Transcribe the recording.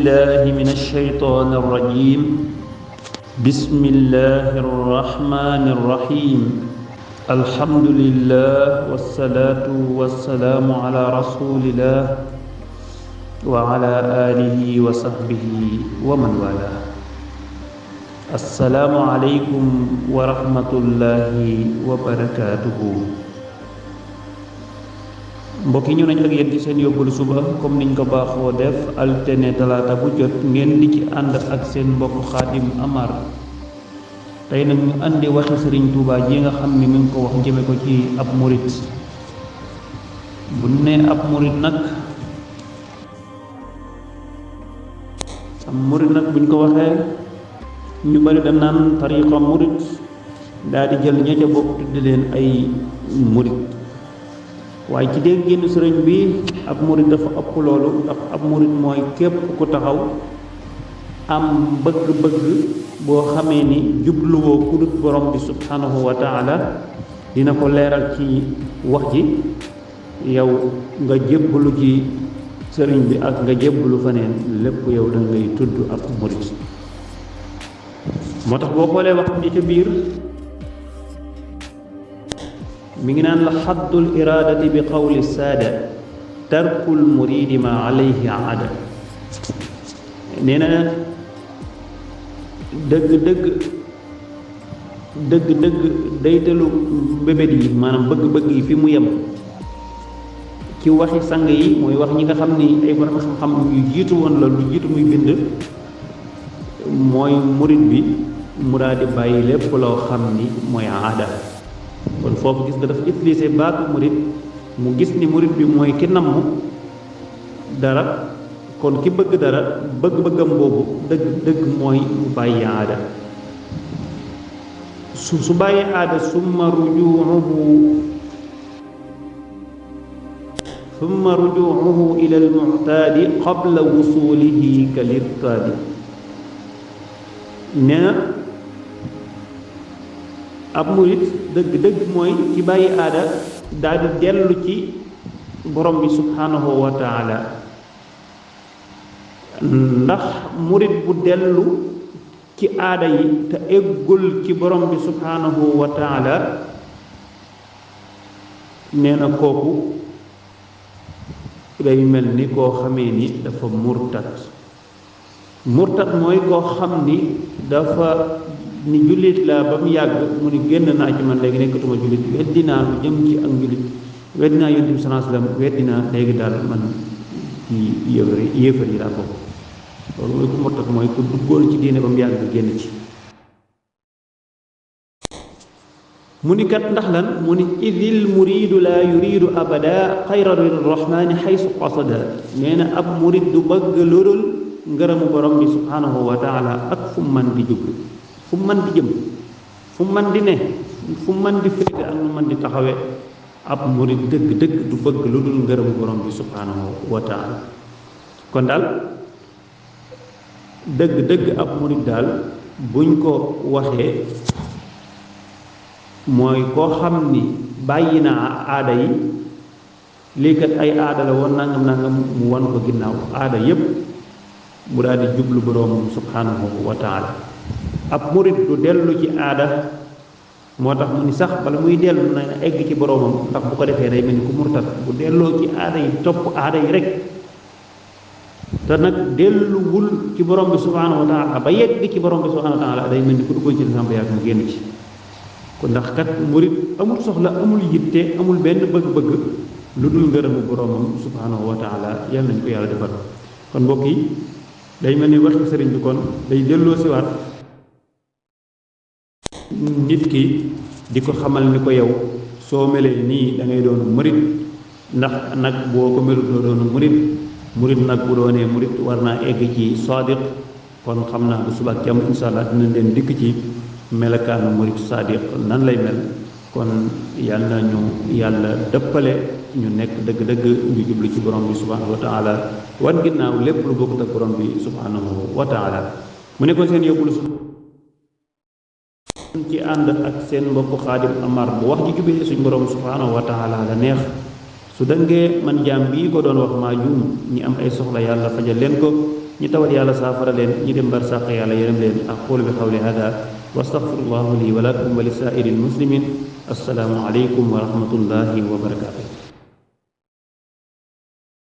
بالله من الشيطان الرجيم بسم الله الرحمن الرحيم الحمد لله والصلاة والسلام على رسول الله وعلى آله وصحبه ومن والاه السلام عليكم ورحمة الله وبركاته mbokk yi ñu nañ ak yéen ci seen yóbbalu suba comme niñ ko baaxoo def altine talaata bu jot ngeen di ci ànd ak seen mbokk Xaadim Amar tey nag ñu andi waxi Sëriñ Tuubaa ji nga xam ni mi ngi ko wax jëme ko ci ab murit bu ne ab murit nag buñ ko waxee ñu bari da naan tariqa murit daal di jël ña ca bokk tuddi leen ay murit waaye ci dégg génn sëriñ bi ab murit dafa ëpp loolu ndax ab murit mooy képp ku taxaw am bëgg-bëgg boo xamee ni jubluwoo ku dut borom bi subhanahu wa taala dina ko leeral ci wax ji yow nga jébbalu ci sëriñ bi ak nga jébbalu faneen lépp yow da ngay tudd ab murit moo tax boo xoolee wax ji ca biir mi ngi naan la xaddul iraadati bi qawli saada tarkul muridi ma alayhi aada nee na dëgg daytalu mbébét yi maanaam bëgg-bëgg yi fi mu yem ci waxi sang yi mooy wax ñi nga xam ni ay borom xam-xam yu jiitu woon la lu jiitu muy bind mooy murid bi mu daal di bàyyi lépp loo xam ni mooy aada kon foofu gis nga dafa utiliser baatu murid mu gis ni murid bi mooy ki namm dara kon ki bëgg dara bëgg-bëggam boobu dëgg mooy mu bàyyi aada su bàyyi aada summa rujuuhu ila almuctaadi qabla wusulihi kalirtaadi nee na ab murit dëgg mooy ci bàyyi aada daal di dellu ci borom bi subhanahu wa taala ndax murit bu dellu ci aada yi te eggul ci borom bi subhanahu wa taala nee na kooku day mel ni koo xamee ni dafa murtat mooy koo xam ni dafa ni jullit la ba mu yàgg mu ni génn naa ci man léegi nekkatuma jullit weddinaa lu jëm ci ak njullit weddinaa yonent bi sallallahu alayhi wasallam weddinaa léegi daal man ci yéefar yi laa bokk loolu mooy ku murtat mooy ku duggoon ci diine ba mu yàgg génn ci mu ni kat ndax lan mu ni idil muridu la yuridu abada xayra rahmani xaysu qasada nee na ab murid du bëgg loolul ngërëmu borom bi subhanahu wa taala ak fu man di jublu fu man di jëm fu man di ne fu man di féete ak nu man di taxawe ab murid dëgg du bëgg lu dul ngërëmu borom bi subhanahu wa taala kon daal dëgg ab murid daal buñ ko waxee mooy koo xam ni bàyyi naa aada yi lii kat ay aada la woon nangam mu wan ko ginnaaw aada yépp mu daal di jublu boroomam subhanahu wa taala ab murit du dellu ci aada moo tax mu ni sax bala muy dellu na egg ci boroomam ndax bu ko defee day mel ni ku murtat bu delloo ci aada yi topp aada yi rek te nag delluwul ci borom bi subhanahu wa taala ba yegg ci borom bi subhanahu wa taala day mel ni ku duggoon ci lislam ba yàgg mu génn ci kon ndax kat murit amul soxla amul yitte amul benn bëgg-bëgg lu dul ngërëmu boroomam subhanahu wa taala yàlla nañu ko yàlla defal kon mbokk yi day mel ni waxi sëriñ bi kon day delloo siwaat nit ki di ko xamal ni ko yow soo melee nii da ngay doon murit ndax nag boo ko melut doo doon murit nag bu doonee murit war naa egg ci sadiq kon xam naa bu subaak jàmm insha allah dina leen dikk ci melakaanu murit sadiq nan lay mel kon yàlla na ñu yàlla dëppale ñu nekk dëgg ñu jublu ci borom bi subhanahu wa taala wan ginnaaw lépp lu bokkut ak borom bi subhanahu wa taala mu nekkoon seen yóbbulu ci ànd ak seen mbokk Xaadim Amar bu wax ji jubee suñ borom subhanahu wa taala la neex su dëngee man jaam bii ko doon wax maa juum ñi am ay soxla yàlla fajal leen ko ñi tawat yàlla saafara leen ñi dem barsàq yàlla yërëm leen aqulu bi qawli hada wa astaghfirullahu li wa lakum wa li saa'iril muslimin assalaamu aleykum wa rahmatullahi wa barakatuh